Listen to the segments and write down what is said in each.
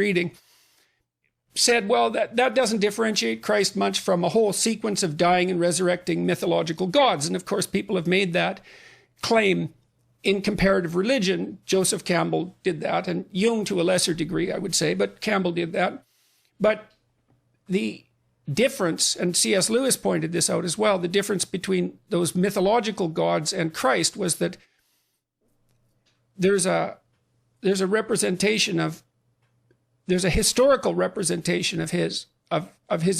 reading, said, well, that doesn't differentiate Christ much from a whole sequence of dying and resurrecting mythological gods. And of course, people have made that claim in comparative religion. Joseph Campbell did that, and Jung to a lesser degree, I would say, but Campbell did that. But the difference, and C.S. Lewis pointed this out as well, the difference between those mythological gods and Christ was that there's a representation of, there's a historical representation of his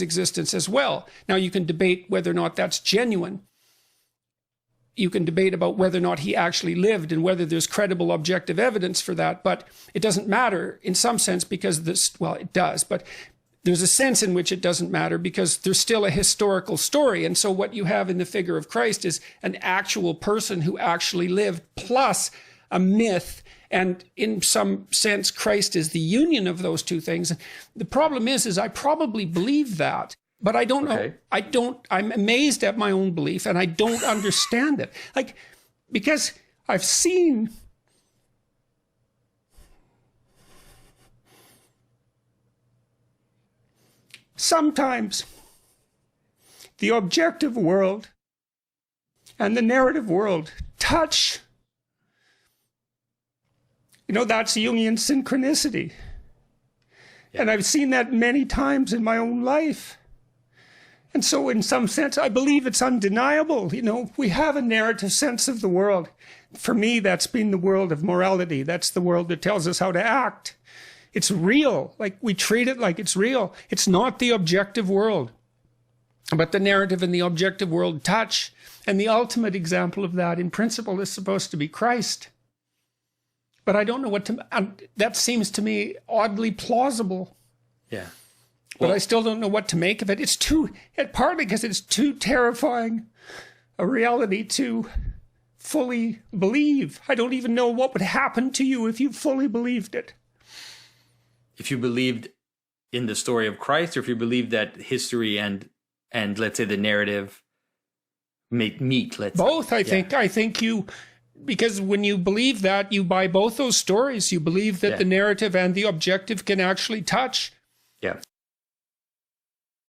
existence as well. Now, you can debate whether or not that's genuine. You can debate about whether or not he actually lived and whether there's credible objective evidence for that, but it doesn't matter in some sense because this, well, it does, but there's a sense in which it doesn't matter because there's still a historical story. And so what you have in the figure of Christ is an actual person who actually lived plus a myth. And in some sense, Christ is the union of those two things. The problem is I probably believe that, but I don't know. I'm amazed at my own belief and I don't understand it. Like, because I've seen sometimes the objective world and the narrative world touch. You know, that's Jungian synchronicity. Yeah. And I've seen that many times in my own life. And so in some sense, I believe it's undeniable. You know, we have a narrative sense of the world. For me, that's been the world of morality. That's the world that tells us how to act. It's real. Like, we treat it like it's real. It's not the objective world. But the narrative and the objective world touch. And the ultimate example of that, in principle, is supposed to be Christ. But I don't know what to, that seems to me oddly plausible. Yeah. Well, but I still don't know what to make of it. It's too, partly because it's too terrifying a reality to fully believe. I don't even know what would happen to you if you fully believed it. If you believed in the story of Christ, or if you believed that history and let's say the narrative meet, let's both, say. I think you, because when you believe that, you buy both those stories. You believe that the narrative and the objective can actually touch. Yeah.